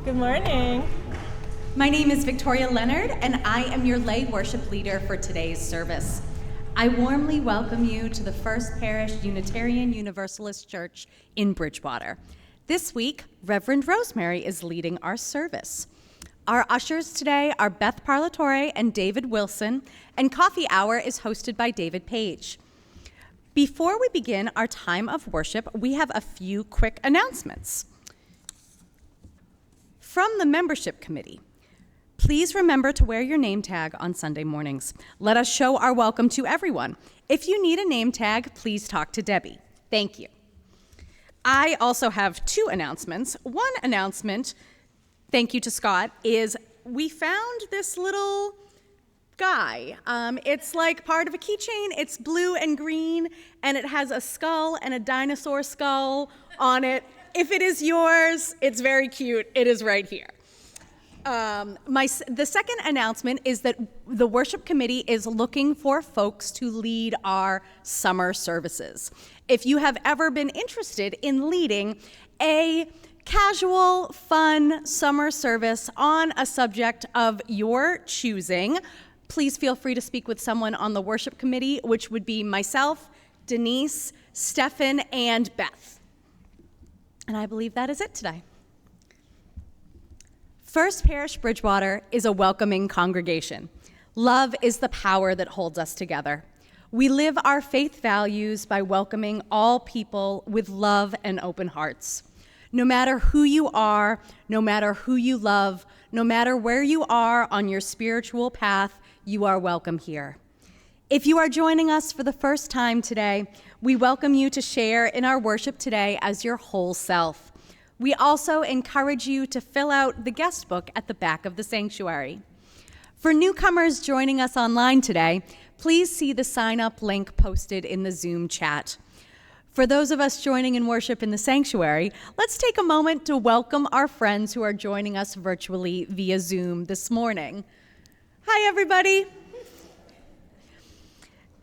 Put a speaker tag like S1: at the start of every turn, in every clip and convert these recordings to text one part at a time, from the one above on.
S1: Good morning.
S2: My name is Victoria Leonard, and I am your lay worship leader for today's service. I warmly welcome you to the First Parish Unitarian Universalist Church in Bridgewater. This week, Reverend Rosemary is leading our service. Our ushers today are Beth Parlatore and David Wilson, and Coffee Hour is hosted by David Page. Before we begin our time of worship, we have a few quick announcements. From the membership committee, please remember to wear your name tag on Sunday mornings. Let us show our welcome to everyone. If you need a name tag, please talk to Debbie. Thank you. I also have two announcements. One announcement, thank you to Scott, is we found this little guy. It's like part of a keychain. It's blue and green, and it has a skull and a dinosaur skull on it. If it is yours, it's very cute. It is right here. The second announcement is that the worship committee is looking for folks to lead our summer services. If you have ever been interested in leading a casual, fun summer service on a subject of your choosing, please feel free to speak with someone on the worship committee, which would be myself, Denise, Stefan, and Beth. And I believe that is it today. First Parish Bridgewater is a welcoming congregation. Love is the power that holds us together. We live our faith values by welcoming all people with love and open hearts. No matter who you are, no matter who you love, no matter where you are on your spiritual path, you are welcome here. If you are joining us for the first time today, we welcome you to share in our worship today as your whole self. We also encourage you to fill out the guest book at the back of the sanctuary. For newcomers joining us online today, please see the sign-up link posted in the Zoom chat. For those of us joining in worship in the sanctuary, let's take a moment to welcome our friends who are joining us virtually via Zoom this morning. Hi, everybody.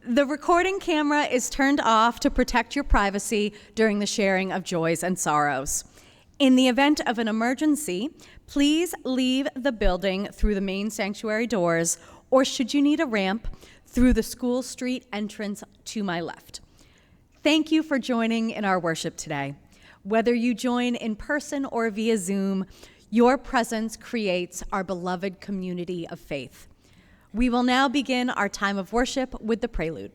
S2: The recording camera is turned off to protect your privacy during the sharing of joys and sorrows. In the event of an emergency, please leave the building through the main sanctuary doors, or should you need a ramp, through the School Street entrance to my left. Thank you for joining in our worship today. Whether you join in person or via Zoom, your presence creates our beloved community of faith. We will now begin our time of worship with the prelude.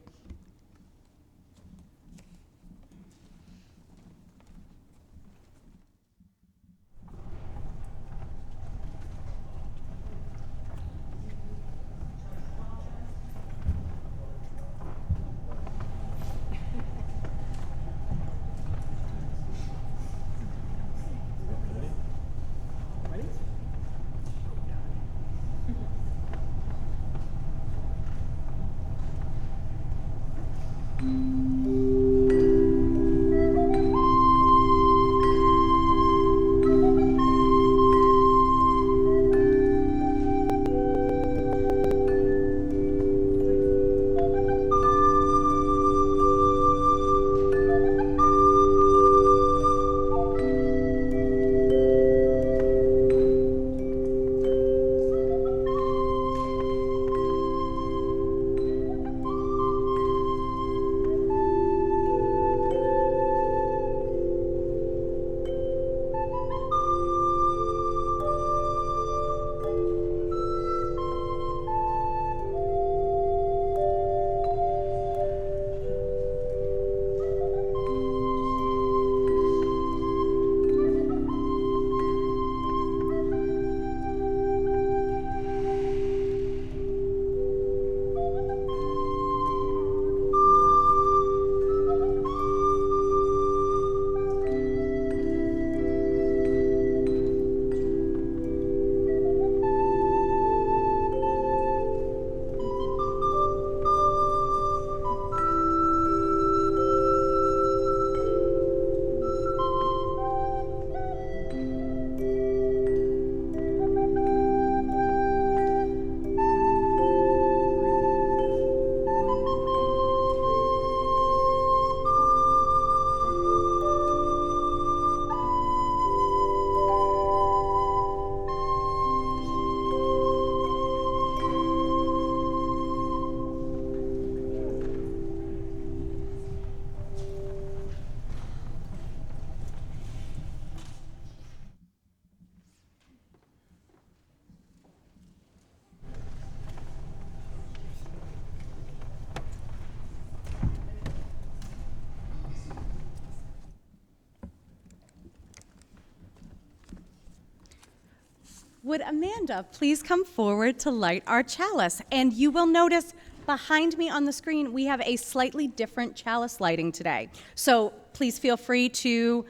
S2: Would Amanda please come forward to light our chalice? And you will notice behind me on the screen, we have a slightly different chalice lighting today. So please feel free to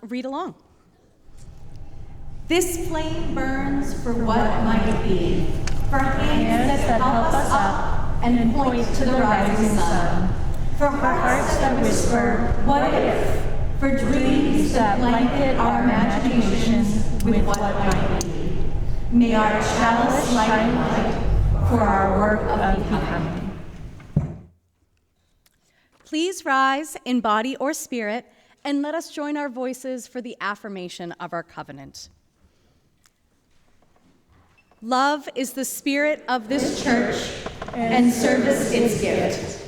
S2: read along. This flame burns for what might be, for hands that help us up and point to the rising sun, for hearts that whisper, what if, for dreams that blanket our imaginations with what might be. May our chalice shine light for our work of becoming. Please rise in body or spirit, and let us join our voices for the affirmation of our covenant. Love is the spirit of this church, and service its gift.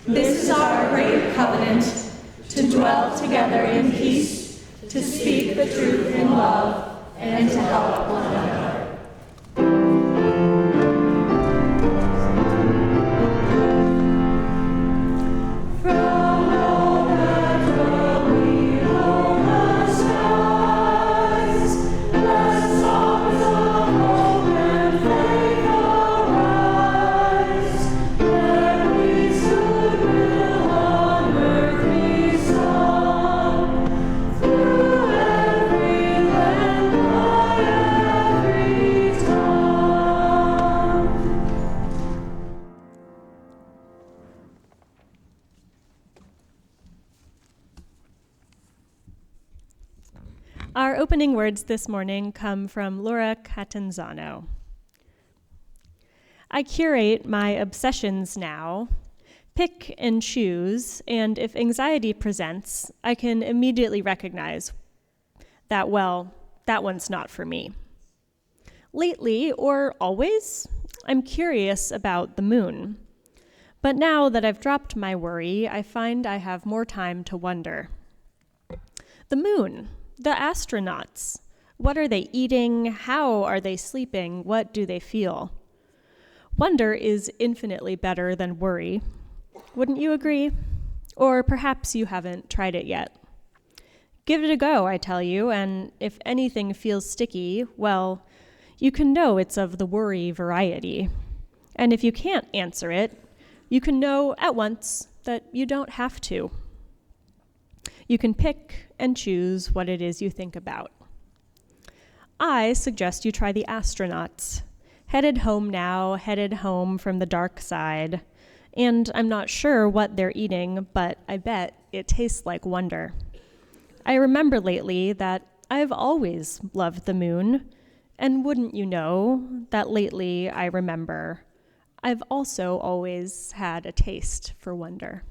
S2: This is our great covenant, to dwell together in peace, to speak the truth in love, and to help one another.
S1: Our opening words this morning come from Laura Catanzano. I curate my obsessions now, pick and choose, and if anxiety presents, I can immediately recognize that, well, that one's not for me. Lately, or always, I'm curious about the moon. But now that I've dropped my worry, I find I have more time to wonder. The moon. The astronauts, what are they eating? How are they sleeping? What do they feel? Wonder is infinitely better than worry. Wouldn't you agree? Or perhaps you haven't tried it yet. Give it a go, I tell you, and if anything feels sticky, well, you can know it's of the worry variety. And if you can't answer it, you can know at once that you don't have to. You can pick and choose what it is you think about. I suggest you try the astronauts, headed home now, headed home from the dark side. And I'm not sure what they're eating, but I bet it tastes like wonder. I remember lately that I've always loved the moon, and wouldn't you know that lately I remember I've also always had a taste for wonder.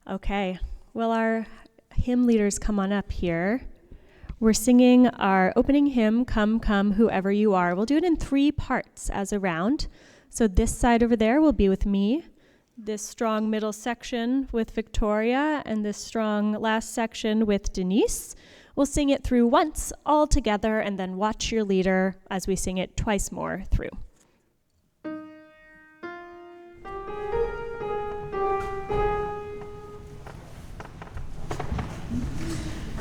S1: Okay, well, our hymn leaders come on up here. We're singing our opening hymn, Come, Come, Whoever You Are. We'll do it in 3 parts as a round. So this side over there will be with me, this strong middle section with Victoria, and this strong last section with Denise. We'll sing it through once all together, and then watch your leader as we sing it twice more through.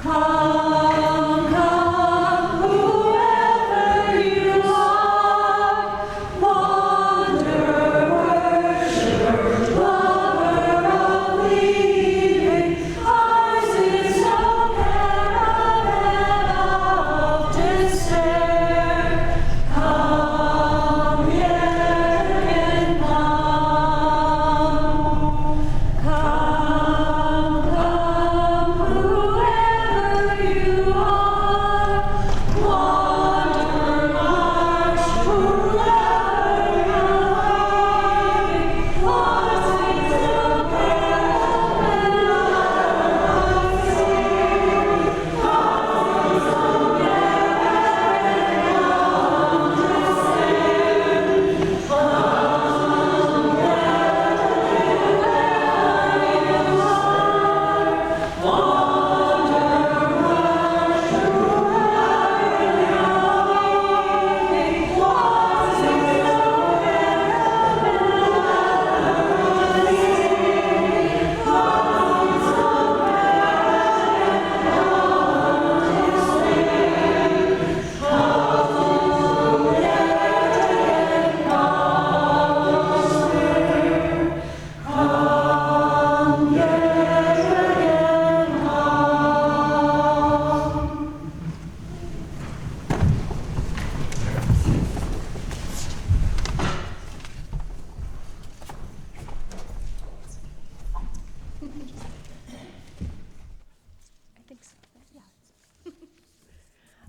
S3: Come, come, whoever you are, wanderer, worshiper, lover of leaving, ours is no caravan of despair. Come, yet and come, come, come, whoever you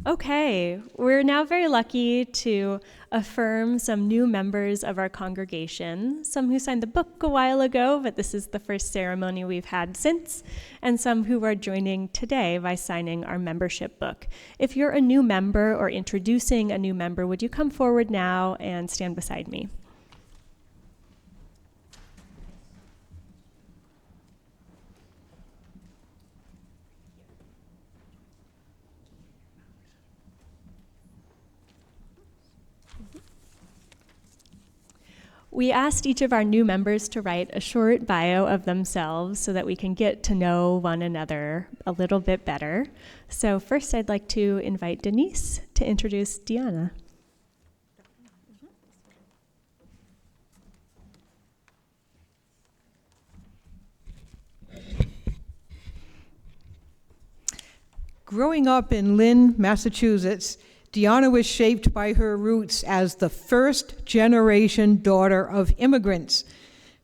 S1: Okay, we're now very lucky to affirm some new members of our congregation, some who signed the book a while ago, but this is the first ceremony we've had since, and some who are joining today by signing our membership book. If you're a new member or introducing a new member, would you come forward now and stand beside me? We asked each of our new members to write a short bio of themselves so that we can get to know one another a little bit better. So first, I'd like to invite Denise to introduce Deanna.
S4: Growing up in Lynn, Massachusetts, Deanna was shaped by her roots as the first-generation daughter of immigrants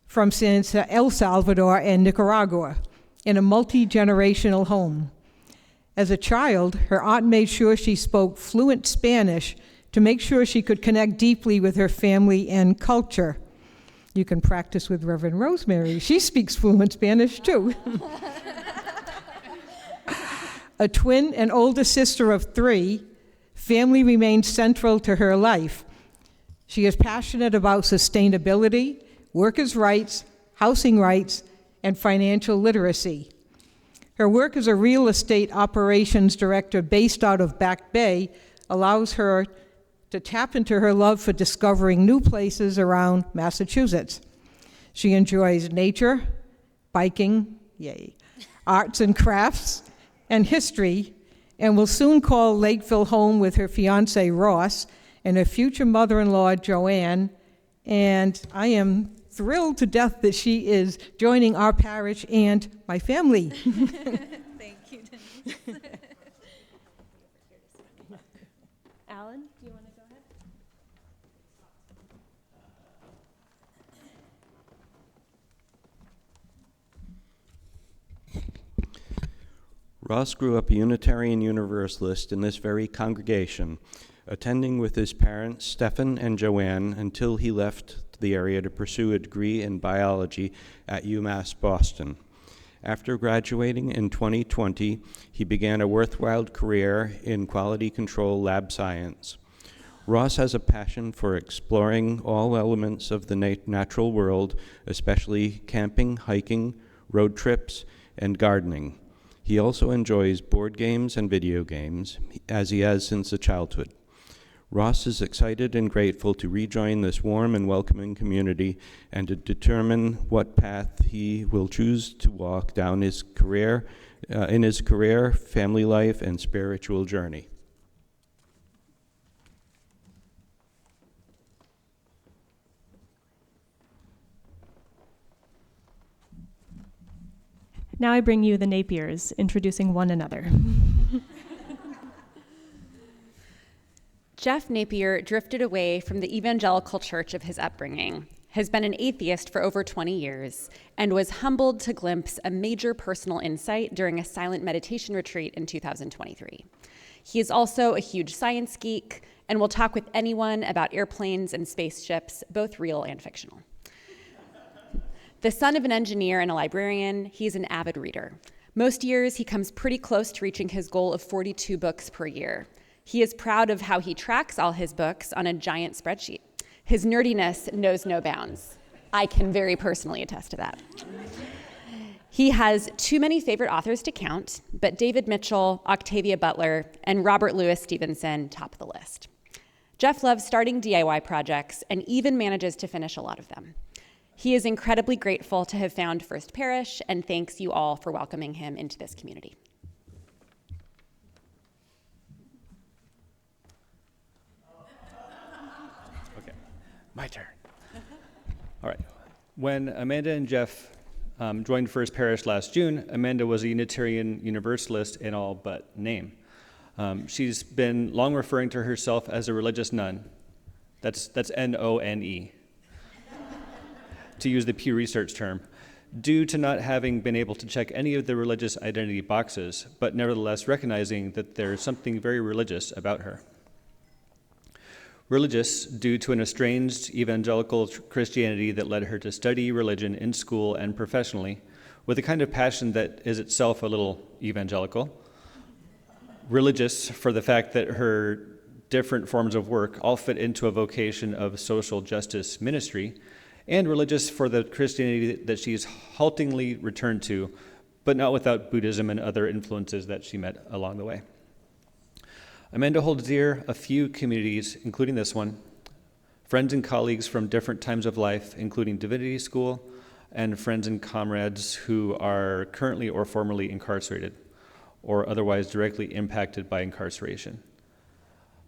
S4: from El Salvador and Nicaragua in a multi-generational home. As a child, her aunt made sure she spoke fluent Spanish to make sure she could connect deeply with her family and culture. You can practice with Reverend Rosemary. She speaks fluent Spanish, too. A twin and older sister of 3, family remains central to her life. She is passionate about sustainability, workers' rights, housing rights, and financial literacy. Her work as a real estate operations director based out of Back Bay allows her to tap into her love for discovering new places around Massachusetts. She enjoys nature, biking, yay, arts and crafts, and history, and will soon call Lakeville home with her fiance Ross and her future mother-in-law Joanne. And I am thrilled to death that she is joining our parish and my family.
S2: Thank you, Denise.
S1: Alan, do you want to go ahead?
S5: Ross grew up a Unitarian Universalist in this very congregation, attending with his parents, Stephen and Joanne, until he left the area to pursue a degree in biology at UMass Boston. After graduating in 2020, he began a worthwhile career in quality control lab science. Ross has a passion for exploring all elements of the natural world, especially camping, hiking, road trips, and gardening. He also enjoys board games and video games, as he has since childhood. Ross is excited and grateful to rejoin this warm and welcoming community and to determine what path he will choose to walk down his career, family life, and spiritual journey.
S1: Now I bring you the Napiers, introducing one another.
S6: Jeff Napier drifted away from the evangelical church of his upbringing, has been an atheist for over 20 years, and was humbled to glimpse a major personal insight during a silent meditation retreat in 2023. He is also a huge science geek and will talk with anyone about airplanes and spaceships, both real and fictional. The son of an engineer and a librarian, he's an avid reader. Most years, he comes pretty close to reaching his goal of 42 books per year. He is proud of how he tracks all his books on a giant spreadsheet. His nerdiness knows no bounds. I can very personally attest to that. He has too many favorite authors to count, but David Mitchell, Octavia Butler, and Robert Louis Stevenson top the list. Jeff loves starting DIY projects and even manages to finish a lot of them. He is incredibly grateful to have found First Parish and thanks you all for welcoming him into this community.
S7: Okay, my turn. All right. When Amanda and Jeff joined First Parish last June, Amanda was a Unitarian Universalist in all but name. She's been long referring to herself as a religious nun. That's N-O-N-E. To use the Pew Research term. due to not having been able to check any of the religious identity boxes, but nevertheless recognizing that there's something very religious about her. Religious due to an estranged evangelical Christianity that led her to study religion in school and professionally, with a kind of passion that is itself a little evangelical. Religious for the fact that her different forms of work all fit into a vocation of social justice ministry, and religious for the Christianity that she's haltingly returned to, but not without Buddhism and other influences that she met along the way. Amanda holds dear a few communities, including this one, friends and colleagues from different times of life, including Divinity School, and friends and comrades who are currently or formerly incarcerated, or otherwise directly impacted by incarceration.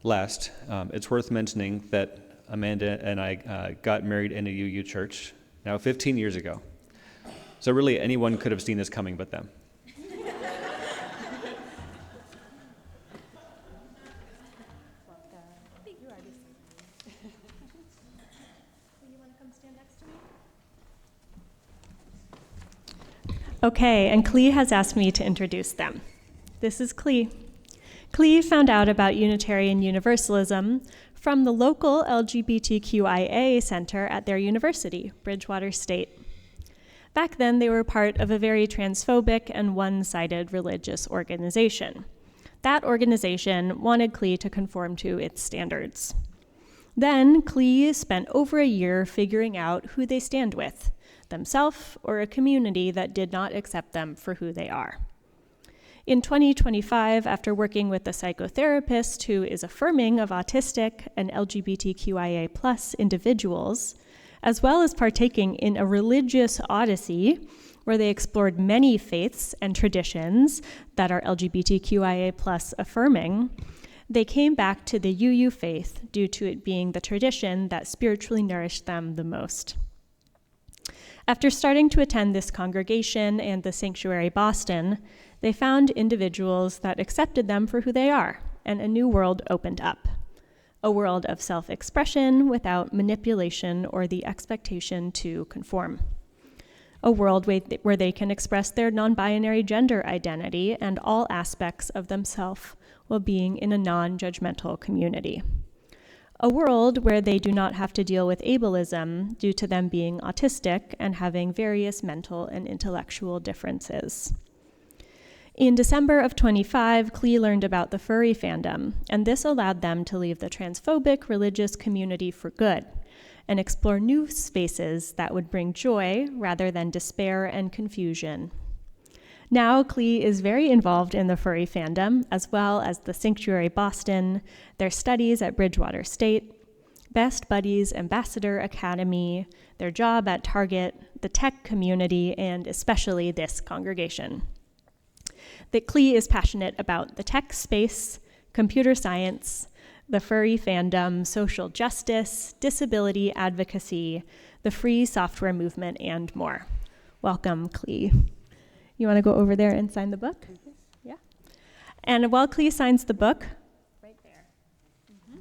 S7: Last, it's worth mentioning that Amanda and I got married in a UU church now 15 years ago. So really anyone could have seen this coming but them.
S1: Okay, and Clee has asked me to introduce them. This is Clee. Clee found out about Unitarian Universalism from the local LGBTQIA center at their university, Bridgewater State. Back then, they were part of a very transphobic and one-sided religious organization. That organization wanted Clee to conform to its standards. Then, Clee spent over a year figuring out who they stand with, themselves or a community that did not accept them for who they are. In 2025, after working with a psychotherapist who is affirming of autistic and LGBTQIA+ individuals, as well as partaking in a religious odyssey where they explored many faiths and traditions that are LGBTQIA+ affirming, they came back to the UU faith due to it being the tradition that spiritually nourished them the most. After starting to attend this congregation and the Sanctuary Boston, they found individuals that accepted them for who they are, and a new world opened up. A world of self-expression without manipulation or the expectation to conform. A world where they can express their non-binary gender identity and all aspects of themselves while being in a non-judgmental community. A world where they do not have to deal with ableism due to them being autistic and having various mental and intellectual differences. In December of 25, Clee learned about the furry fandom, and this allowed them to leave the transphobic religious community for good and explore new spaces that would bring joy rather than despair and confusion. Now, Clee is very involved in the furry fandom, as well as the Sanctuary Boston, their studies at Bridgewater State, Best Buddies Ambassador Academy, their job at Target, the tech community, and especially this congregation. That Clee is passionate about the tech space, computer science, the furry fandom, social justice, disability advocacy, the free software movement, and more. Welcome, Clee. You want to go over there and sign the book? Mm-hmm. Yeah. And while Clee signs the book, right there. Mm-hmm.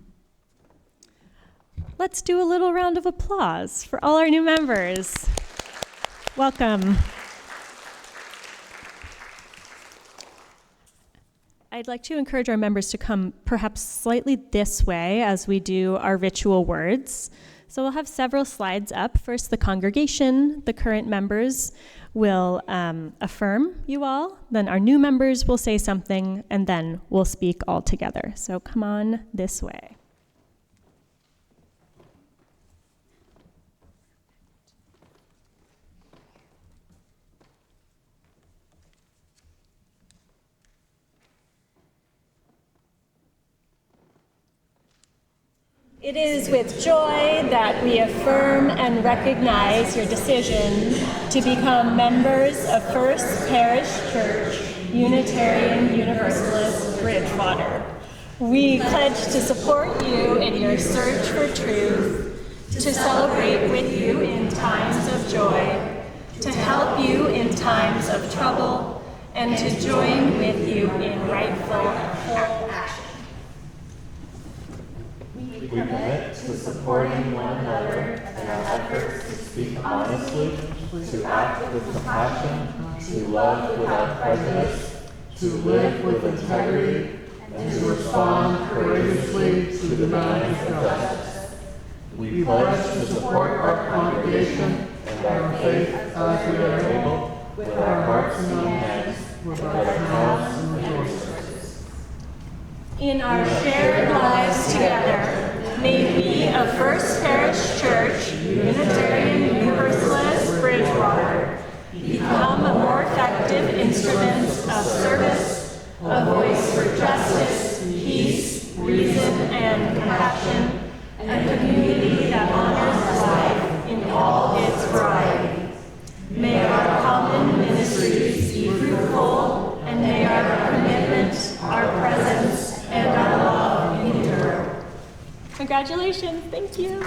S1: Let's do a little round of applause for all our new members. Welcome. I'd like to encourage our members to come perhaps slightly this way as we do our ritual words. So we'll have several slides up. First, the congregation, the current members will affirm you all. Then our new members will say something, and then we'll speak all together. So come on this way. It is with joy that we affirm and recognize your decision to become members of First Parish Church, Unitarian Universalist, Bridgewater. We pledge to support you in your search for truth, to celebrate with you in times of joy, to help you in times of trouble, and to join with you in rightful action.
S8: We commit to supporting one another in our efforts to speak honestly, to act with compassion, to love without prejudice, to live with integrity, and to respond courageously to the demands of justice. We pledge to support our congregation and our faith as we are able, with our hearts and hands, with our talents and resources.
S1: In our shared lives together, may we of First Parish Church, Unitarian Universalist, Bridgewater, become a more effective instrument of service, a voice for justice, peace, reason, and compassion, a community that honors life in all its variety. May our common ministries be fruitful, and may our commitment, our presence, and our love endure. Congratulations, thank you.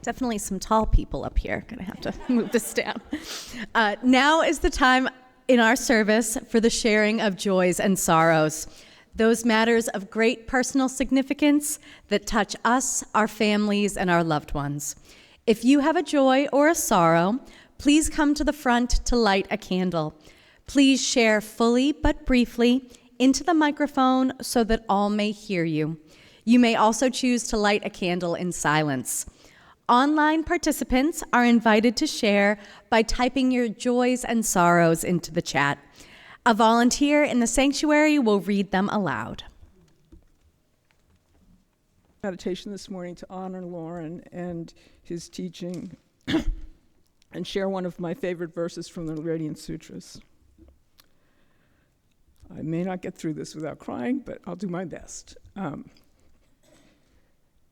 S2: Definitely some tall people up here. Gonna have to move this down. Now is the time in our service for the sharing of joys and sorrows, those matters of great personal significance that touch us, our families, and our loved ones. If you have a joy or a sorrow, please come to the front to light a candle. Please share fully but briefly into the microphone so that all may hear you. You may also choose to light a candle in silence. Online participants are invited to share by typing your joys and sorrows into the chat. A volunteer in the sanctuary will read them aloud.
S9: Meditation this morning to honor Lauren and his teaching and share one of my favorite verses from the Radiant Sutras. I may not get through this without crying, but I'll do my best.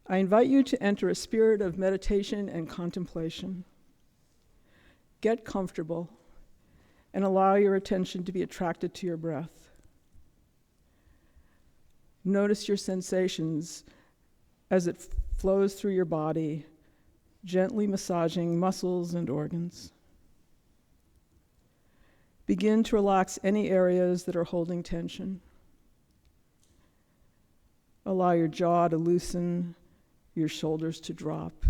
S9: I invite you to enter a spirit of meditation and contemplation. Get comfortable and allow your attention to be attracted to your breath. Notice your sensations as it flows through your body, gently massaging muscles and organs. Begin to relax any areas that are holding tension. Allow your jaw to loosen, your shoulders to drop,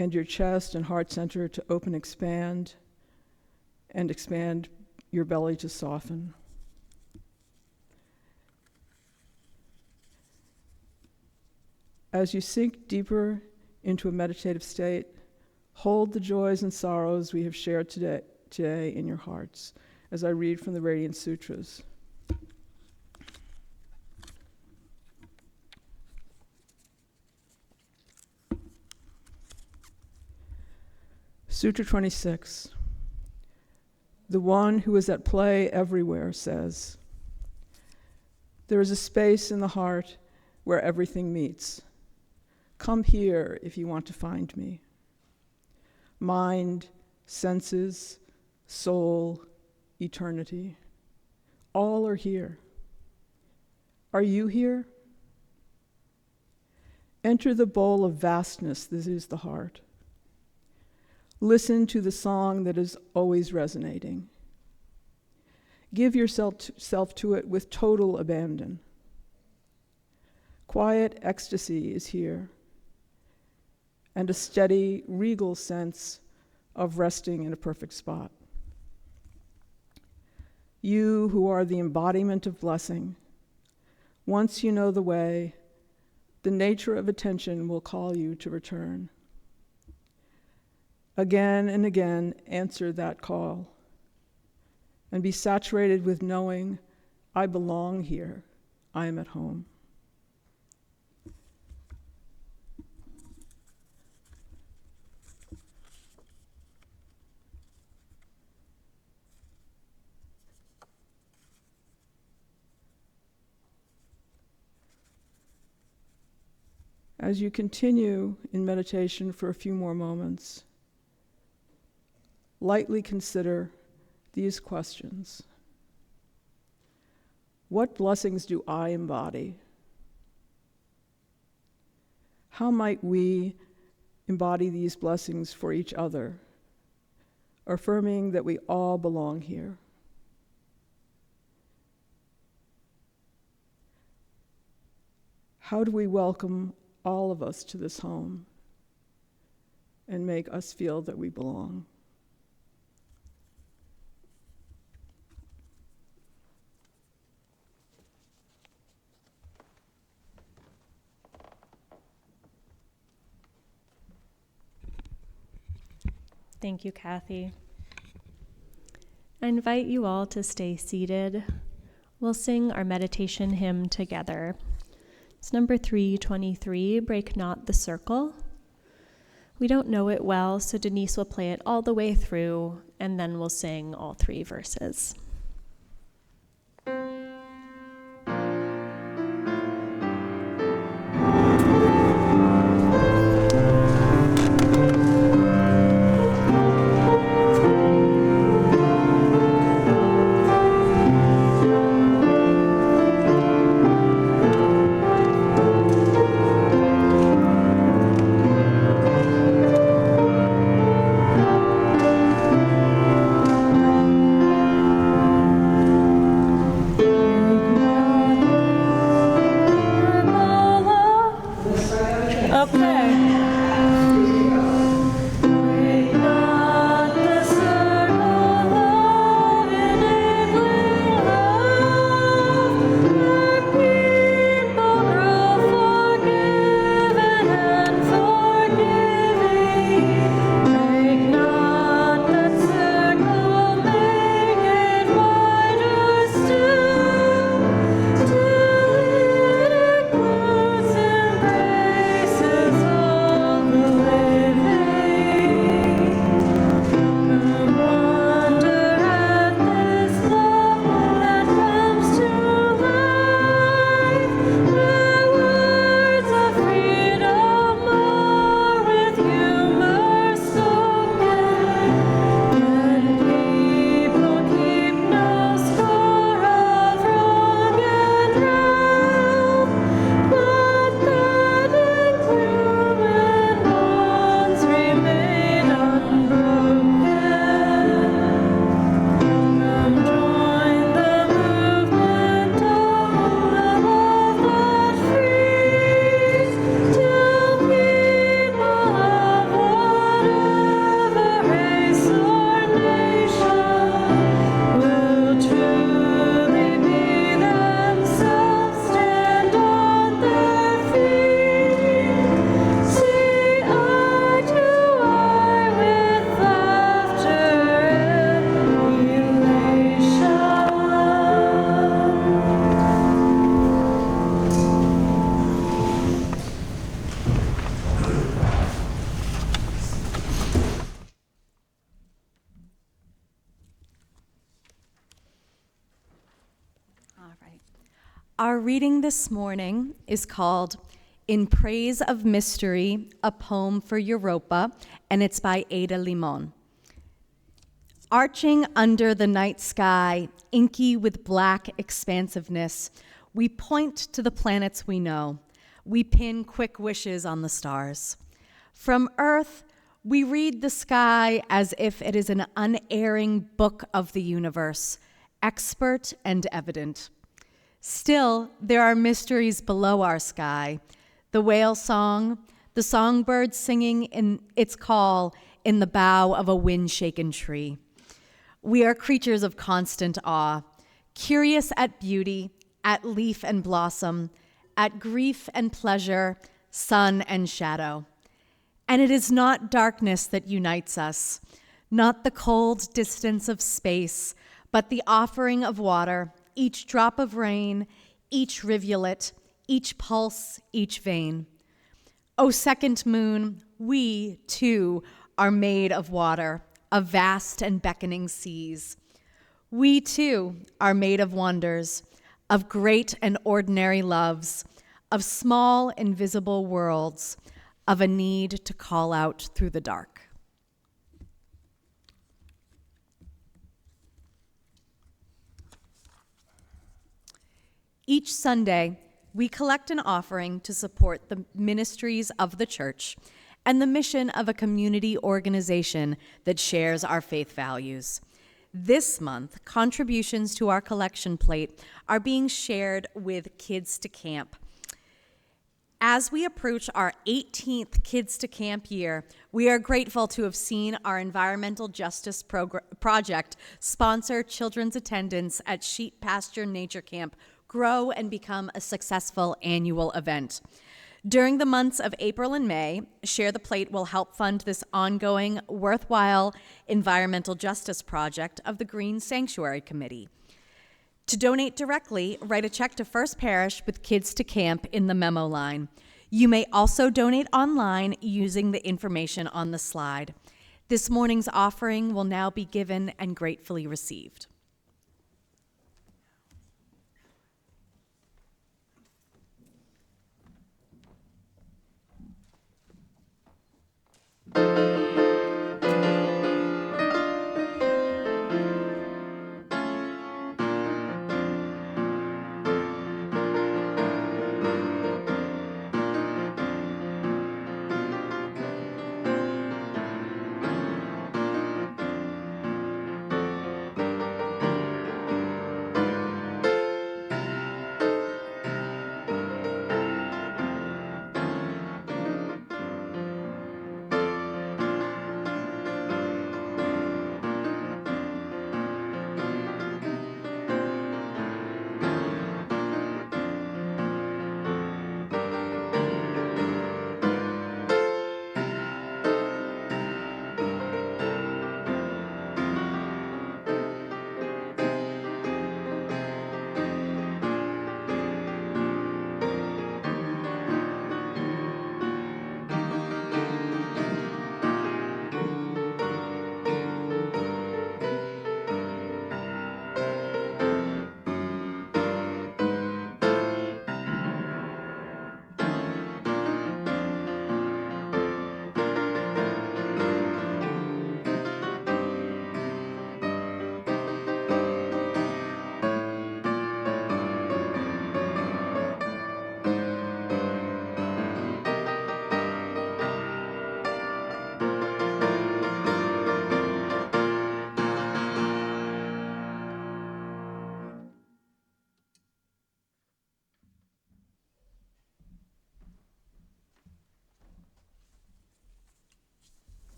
S9: and your chest and heart center to open, expand, and expand your belly to soften. As you sink deeper into a meditative state, hold the joys and sorrows we have shared today in your hearts as I read from the Radiant Sutras. Sutra 26. The one who is at play everywhere says, there is a space in the heart where everything meets. Come here if you want to find me. Mind, senses, soul, eternity, all are here. Are you here? Enter the bowl of vastness that is the heart. Listen to the song that is always resonating. Give yourself to it with total abandon. Quiet ecstasy is here, and a steady, regal sense of resting in a perfect spot. You who are the embodiment of blessing, once you know the way, the nature of attention will call you to return. Again and again, answer that call and be saturated with knowing, I belong here, I am at home. As you continue in meditation for a few more moments, lightly consider these questions. What blessings do I embody? How might we embody these blessings for each other, affirming that we all belong here? How do we welcome all of us to this home and make us feel that we belong?
S1: Thank you, Kathy. I invite you all to stay seated. We'll sing our meditation hymn together. It's number 323, Break Not the Circle. We don't know it well, so Denise will play it all the way through, and then we'll sing all 3 verses.
S2: Our reading this morning is called In Praise of Mystery, a Poem for Europa, and it's by Ada Limon. Arching under the night sky, inky with black expansiveness, we point to the planets we know. We pin quick wishes on the stars. From Earth, we read the sky as if it is an unerring book of the universe, expert and evident. Still, there are mysteries below our sky. The whale song, the songbird singing in its call in the bough of a wind-shaken tree. We are creatures of constant awe, curious at beauty, at leaf and blossom, at grief and pleasure, sun and shadow. And it is not darkness that unites us, not the cold distance of space, but the offering of water, each drop of rain, each rivulet, each pulse, each vein. O second moon, we, too, are made of water, of vast and beckoning seas. We, too, are made of wonders, of great and ordinary loves, of small invisible worlds, of a need to call out through the dark. Each Sunday, we collect an offering to support the ministries of the church and the mission of a community organization that shares our faith values. This month, contributions to our collection plate are being shared with Kids to Camp. As we approach our 18th Kids to Camp year, we are grateful to have seen our environmental justice project sponsor children's attendance at Sheep Pasture Nature Camp grow and become a successful annual event. During the months of April and May, Share the Plate will help fund this ongoing, worthwhile environmental justice project of the Green Sanctuary Committee. To donate directly, write a check to First Parish with Kids to Camp in the memo line. You may also donate online using the information on the slide. This morning's offering will now be given and gratefully received.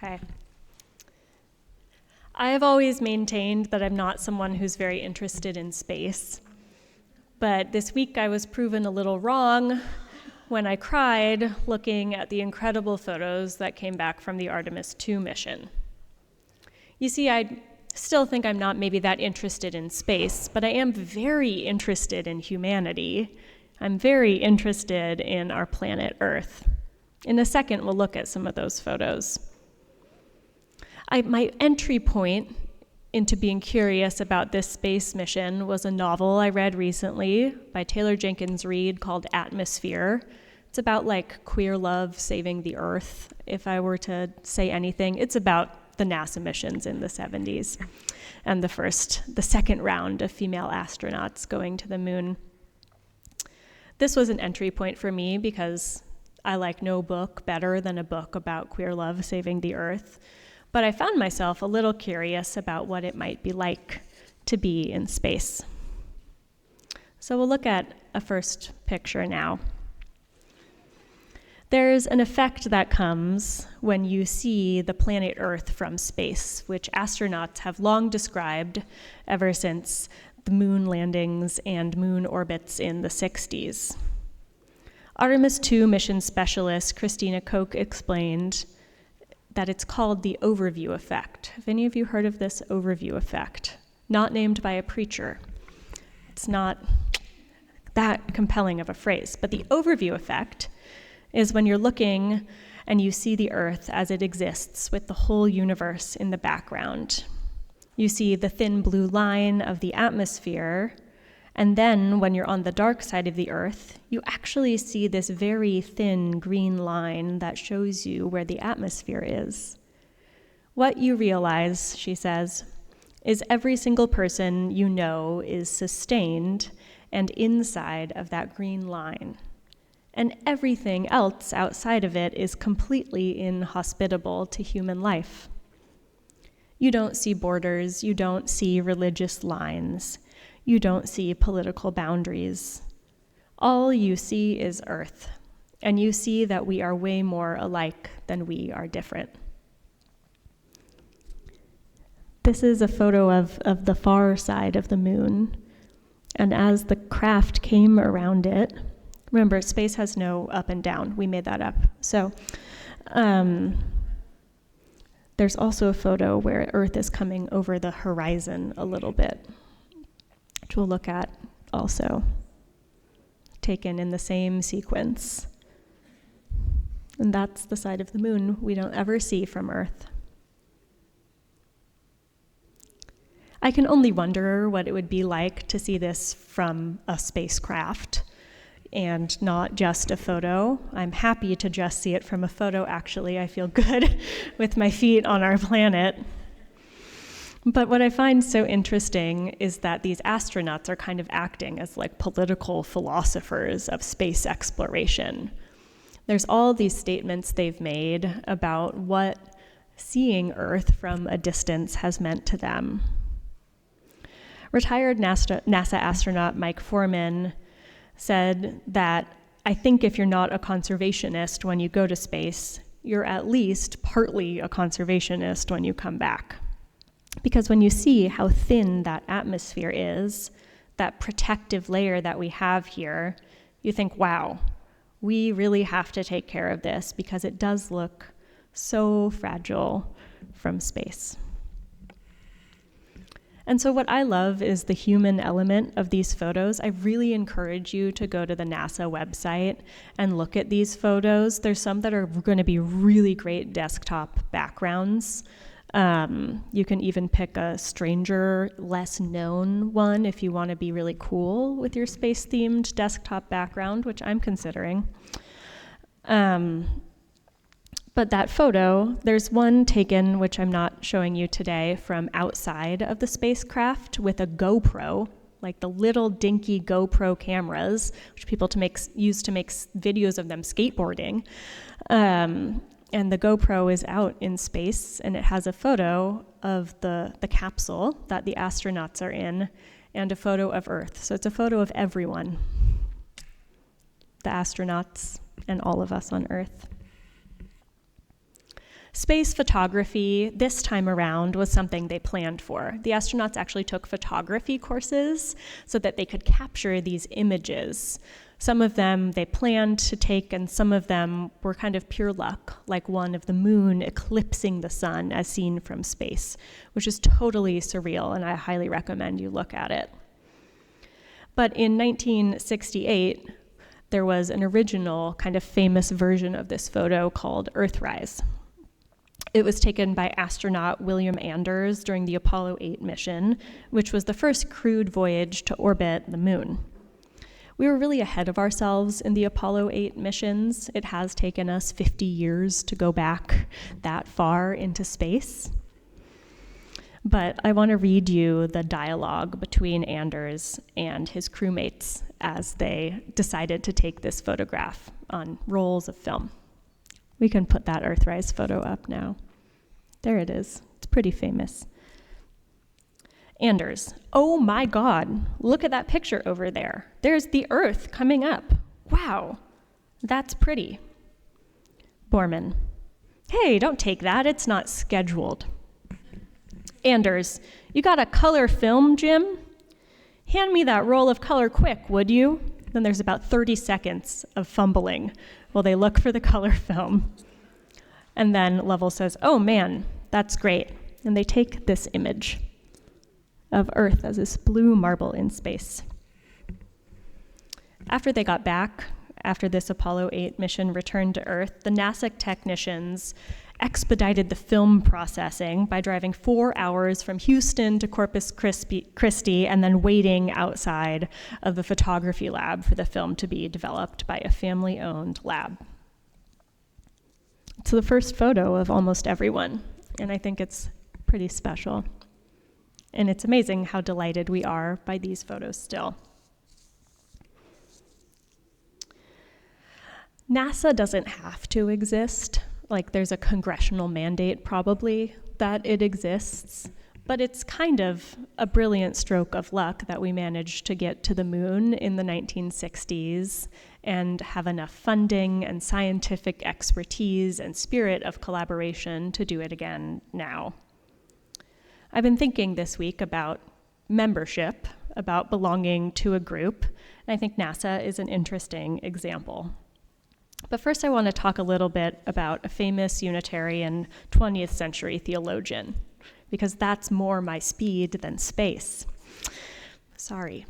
S1: Okay. I have always maintained that I'm not someone who's very interested in space. But this week I was proven a little wrong when I cried looking at the incredible photos that came back from the Artemis II mission. You see, I still think I'm not maybe that interested in space, but I am very interested in humanity. I'm very interested in our planet Earth. In a second, we'll look at some of those photos. My entry point into being curious about this space mission was a novel I read recently by Taylor Jenkins Reid called Atmosphere. It's about like queer love saving the Earth. If I were to say anything, it's about the NASA missions in the 70s and the second round of female astronauts going to the moon. This was an entry point for me because I like no book better than a book about queer love saving the Earth. But I found myself a little curious about what it might be like to be in space. So we'll look at a first picture now. There's an effect that comes when you see the planet Earth from space, which astronauts have long described ever since the moon landings and moon orbits in the 60s. Artemis II mission specialist Christina Koch explained that it's called the overview effect. Have any of you heard of this overview effect? Not named by a preacher. It's not that compelling of a phrase, but the overview effect is when you're looking and you see the Earth as it exists with the whole universe in the background. You see the thin blue line of the atmosphere, and then when you're on the dark side of the Earth, you actually see this very thin green line that shows you where the atmosphere is. What you realize, she says, is every single person you know is sustained and inside of that green line. And everything else outside of it is completely inhospitable to human life. You don't see borders, you don't see religious lines, you don't see political boundaries. All you see is Earth, and you see that we are way more alike than we are different. This is a photo of the far side of the moon, and as the craft came around it, remember, space has no up and down. We made that up. So there's also a photo where Earth is coming over the horizon a little bit, which we'll look at also, taken in the same sequence. And that's the side of the moon we don't ever see from Earth. I can only wonder what it would be like to see this from a spacecraft and not just a photo. I'm happy to just see it from a photo, actually. I feel good with my feet on our planet. But what I find so interesting is that these astronauts are kind of acting as like political philosophers of space exploration. There's all these statements they've made about what seeing Earth from a distance has meant to them. Retired NASA astronaut Mike Foreman said that, "I think if you're not a conservationist when you go to space, you're at least partly a conservationist when you come back." Because when you see how thin that atmosphere is, that protective layer that we have here, you think, wow, we really have to take care of this because it does look so fragile from space. And so what I love is the human element of these photos. I really encourage you to go to the NASA website and look at these photos. There's some that are going to be really great desktop backgrounds. You can even pick a stranger, less known one if you want to be really cool with your space-themed desktop background, which I'm considering. But that photo, there's one taken, which I'm not showing you today, from outside of the spacecraft with a GoPro, like the little dinky GoPro cameras, which people use to make videos of them skateboarding. And the GoPro is out in space, and it has a photo of the capsule that the astronauts are in, and a photo of Earth. So it's a photo of everyone, the astronauts and all of us on Earth. Space photography this time around was something they planned for. The astronauts actually took photography courses so that they could capture these images. Some of them they planned to take, and some of them were kind of pure luck, like one of the moon eclipsing the sun as seen from space, which is totally surreal, and I highly recommend you look at it. But in 1968, there was an original kind of famous version of this photo called Earthrise. It was taken by astronaut William Anders during the Apollo 8 mission, which was the first crewed voyage to orbit the moon. We were really ahead of ourselves in the Apollo 8 missions. It has taken us 50 years to go back that far into space. But I want to read you the dialogue between Anders and his crewmates as they decided to take this photograph on rolls of film. We can put that Earthrise photo up now. There it is. It's pretty famous. Anders, "Oh my God, look at that picture over there. There's the Earth coming up. Wow, that's pretty." Borman, "Hey, don't take that. It's not scheduled." Anders, "You got a color film, Jim? Hand me that roll of color quick, would you?" Then there's about 30 seconds of fumbling while they look for the color film. And then Lovell says, "Oh man, that's great." And they take this image of Earth as this blue marble in space. After they got back, after this Apollo 8 mission returned to Earth, the NASA technicians expedited the film processing by driving 4 hours from Houston to Corpus Christi and then waiting outside of the photography lab for the film to be developed by a family-owned lab. It's the first photo of almost everyone, and I think it's pretty special. And it's amazing how delighted we are by these photos still. NASA doesn't have to exist. Like, there's a congressional mandate probably that it exists, but it's kind of a brilliant stroke of luck that we managed to get to the moon in the 1960s and have enough funding and scientific expertise and spirit of collaboration to do it again now. I've been thinking this week about membership, about belonging to a group, and I think NASA is an interesting example. But first I want to talk a little bit about a famous Unitarian 20th century theologian, because that's more my speed than space. Sorry.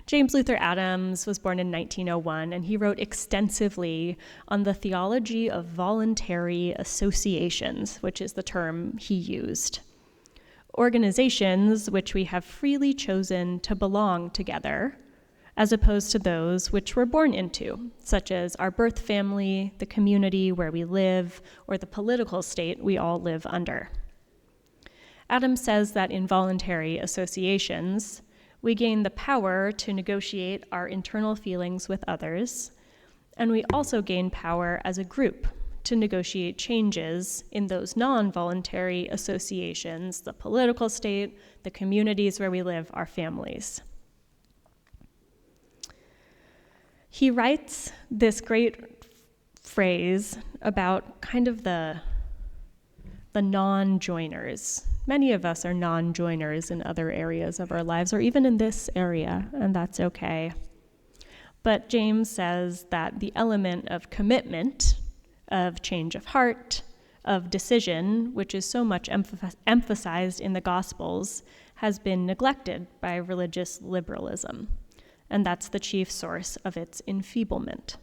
S1: James Luther Adams was born in 1901, and he wrote extensively on the theology of voluntary associations, which is the term he used. Organizations which we have freely chosen to belong together, as opposed to those which we're born into, such as our birth family, the community where we live, or the political state we all live under. Adams says that in voluntary associations, we gain the power to negotiate our internal feelings with others, and we also gain power as a group to negotiate changes in those non-voluntary associations, the political state, the communities where we live, our families. He writes this great phrase about kind of the non-joiners. Many of us are non-joiners in other areas of our lives, or even in this area, and that's okay. But James says that the element of commitment, of change of heart, of decision, which is so much emphasized in the Gospels, has been neglected by religious liberalism. And that's the chief source of its enfeeblement.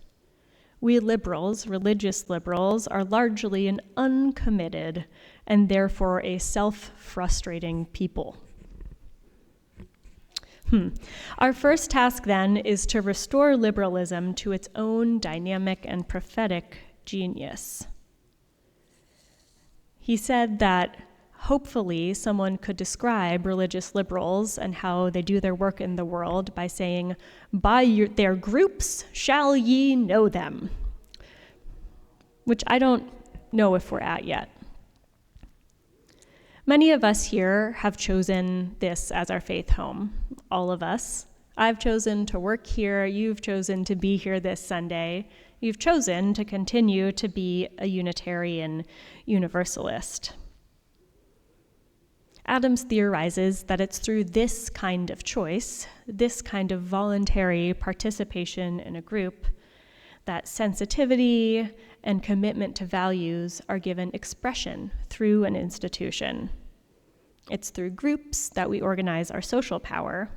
S1: We liberals, religious liberals, are largely an uncommitted and therefore a self-frustrating people. Our first task then is to restore liberalism to its own dynamic and prophetic genius. He said that hopefully someone could describe religious liberals and how they do their work in the world by saying, "By their groups shall ye know them," which I don't know if we're at yet. Many of us here have chosen this as our faith home, all of us. I've chosen to work here, you've chosen to be here this Sunday, you've chosen to continue to be a Unitarian Universalist. Adams theorizes that it's through this kind of choice, this kind of voluntary participation in a group, that sensitivity and commitment to values are given expression through an institution. It's through groups that we organize our social power.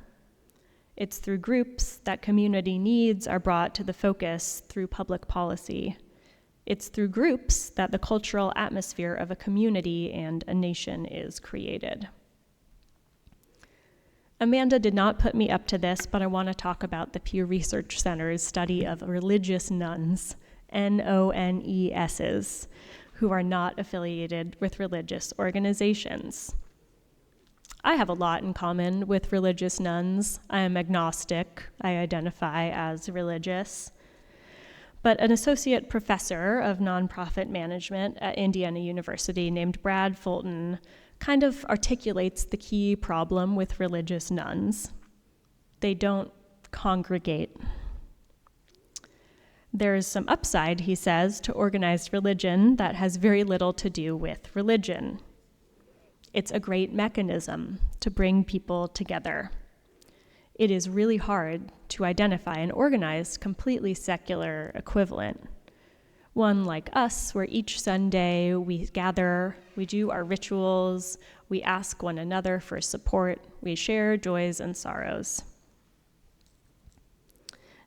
S1: It's through groups that community needs are brought to the focus through public policy. It's through groups that the cultural atmosphere of a community and a nation is created. Amanda did not put me up to this, but I want to talk about the Pew Research Center's study of religious nuns, N-O-N-E-S's, who are not affiliated with religious organizations. I have a lot in common with religious nuns. I am agnostic. I identify as religious. But an associate professor of nonprofit management at Indiana University named Brad Fulton kind of articulates the key problem with religious nuns. They don't congregate. There's some upside, he says, to organized religion that has very little to do with religion. It's a great mechanism to bring people together. It is really hard to identify an organized, completely secular equivalent. One like us, where each Sunday we gather, we do our rituals, we ask one another for support, we share joys and sorrows.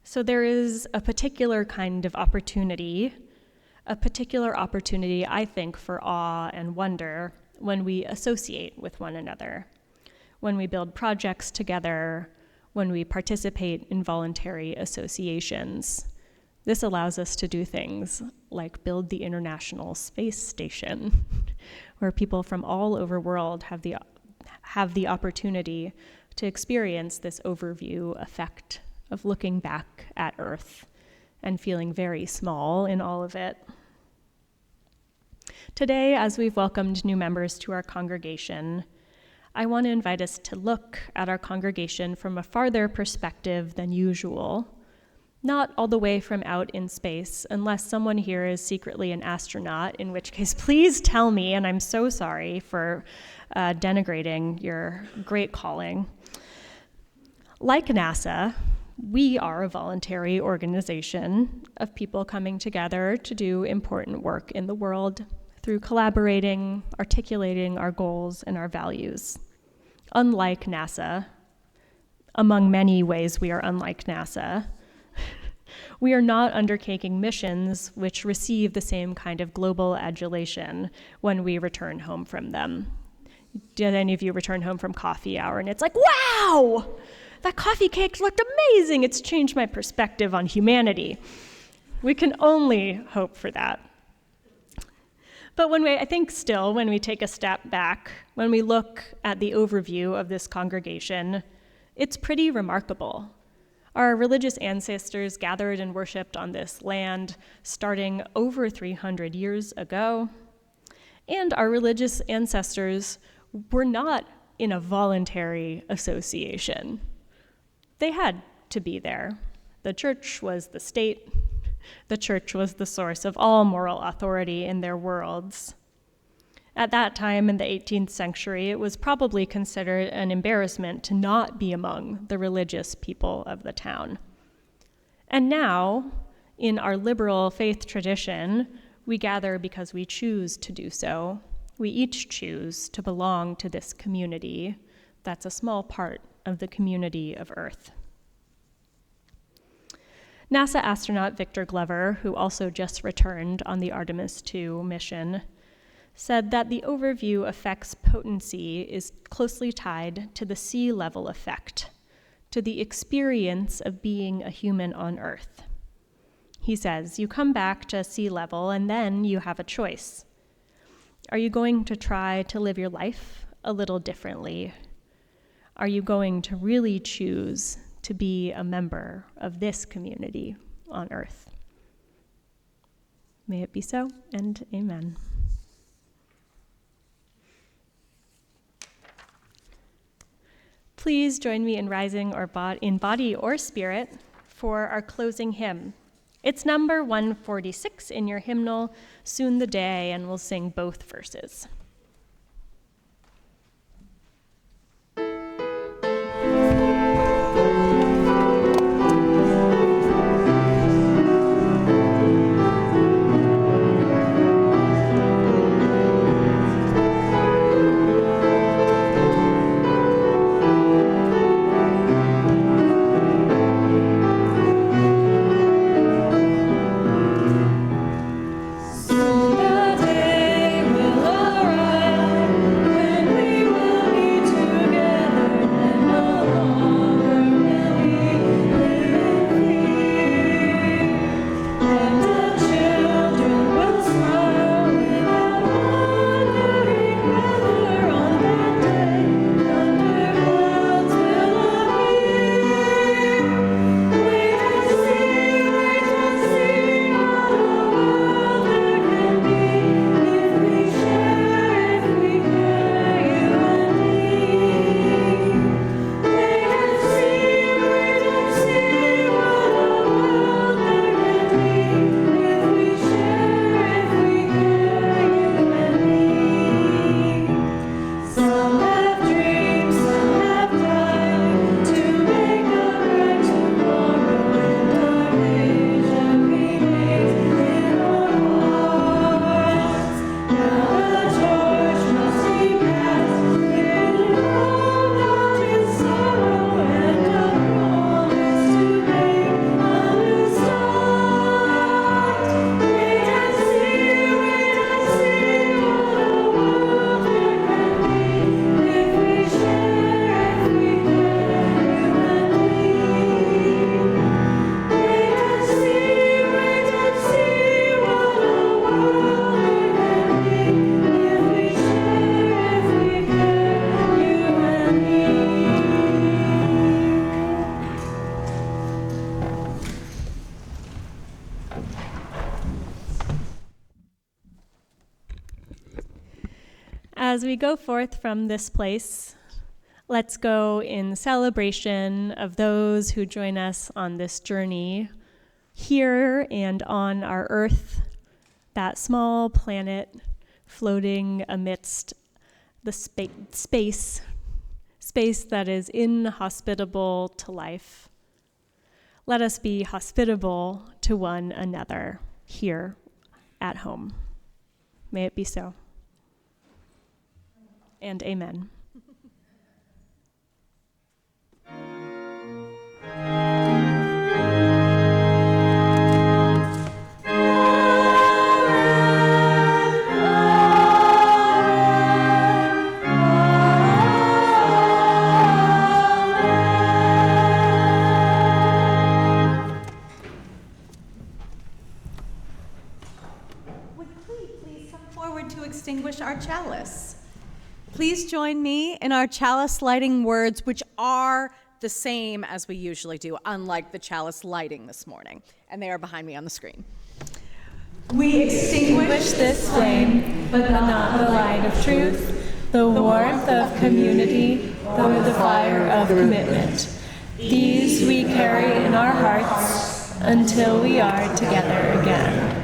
S1: So there is a particular kind of opportunity, I think, for awe and wonder when we associate with one another, when we build projects together, when we participate in voluntary associations. This allows us to do things like build the International Space Station, where people from all over the world have the have the opportunity to experience this overview effect of looking back at Earth and feeling very small in all of it. Today, as we've welcomed new members to our congregation, I want to invite us to look at our congregation from a farther perspective than usual, not all the way from out in space, unless someone here is secretly an astronaut, in which case please tell me, and I'm so sorry for denigrating your great calling. Like NASA, we are a voluntary organization of people coming together to do important work in the world through collaborating, articulating our goals and our values. Unlike NASA, among many ways we are unlike NASA, we are not undertaking missions which receive the same kind of global adulation when we return home from them. Did any of you return home from coffee hour and it's like, wow, that coffee cake looked amazing. It's changed my perspective on humanity. We can only hope for that. But when we take a step back, when we look at the overview of this congregation, it's pretty remarkable. Our religious ancestors gathered and worshiped on this land starting over 300 years ago, and our religious ancestors were not in a voluntary association. They had to be there. The church was the state. The church was the source of all moral authority in their worlds. At that time, in the 18th century, it was probably considered an embarrassment to not be among the religious people of the town. And now, in our liberal faith tradition, we gather because we choose to do so. We each choose to belong to this community that's a small part of the community of Earth. NASA astronaut Victor Glover, who also just returned on the Artemis II mission, said that the overview effect's potency is closely tied to the sea level effect, to the experience of being a human on Earth. He says, you come back to sea level and then you have a choice. Are you going to try to live your life a little differently? Are you going to really choose to be a member of this community on Earth? May it be so, and amen. Please join me in rising in body or spirit for our closing hymn. It's number 146 in your hymnal, Soon the Day, and we'll sing both verses.
S3: The day will arise.
S1: As we go forth from this place, let's go in celebration of those who join us on this journey here and on our Earth, that small planet floating amidst the space that is inhospitable to life. Let us be hospitable to one another here at home. May it be so. And amen.
S2: Would please come forward to extinguish our chalice? Please join me in our chalice lighting words, which are the same as we usually do, unlike the chalice lighting this morning. And they are behind me on the screen.
S1: We extinguish this flame, but not the light of truth, the warmth of community, or the fire of commitment. These we carry in our hearts until we are together again.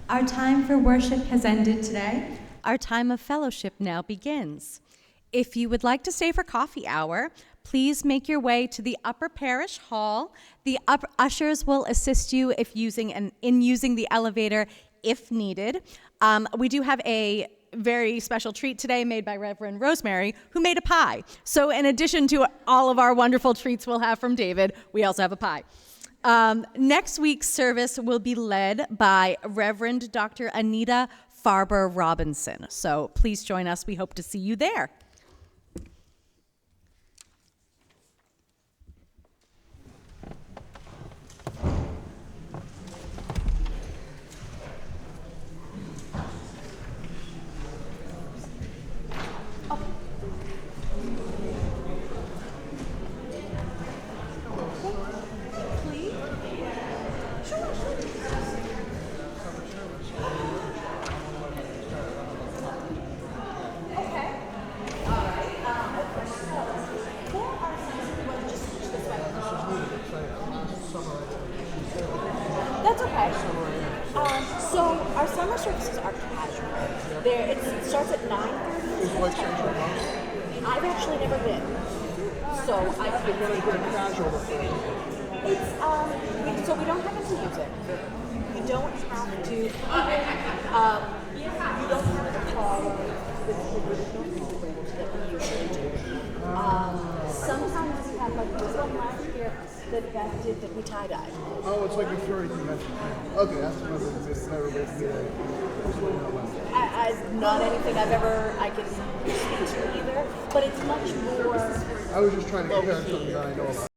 S2: Our time for worship has ended today. Our time of fellowship now begins. If you would like to stay for coffee hour, please make your way to the upper parish hall. The ushers will assist you in using the elevator if needed. We do have a very special treat today made by Reverend Rosemary, who made a pie. So in addition to all of our wonderful treats we'll have from David, we also have a pie. Next week's service will be led by Reverend Dr. Anita Farber Robinson. So please join us. We hope to see you there.
S10: That's okay. So our summer services are casual. It starts at 9:30. I've actually never been, so I've been really good at casual. It's so we don't have any music. You don't have to. You don't have to follow the traditional programs that we usually do. Sometimes we have like there was one last year that Beth did that we tie-dyed.
S8: Oh, it's like a furry convention. Okay, that's another thing. It's never been here.
S10: Not anything I can speak to either, but it's much more.
S8: I was just trying to compare something that I know about.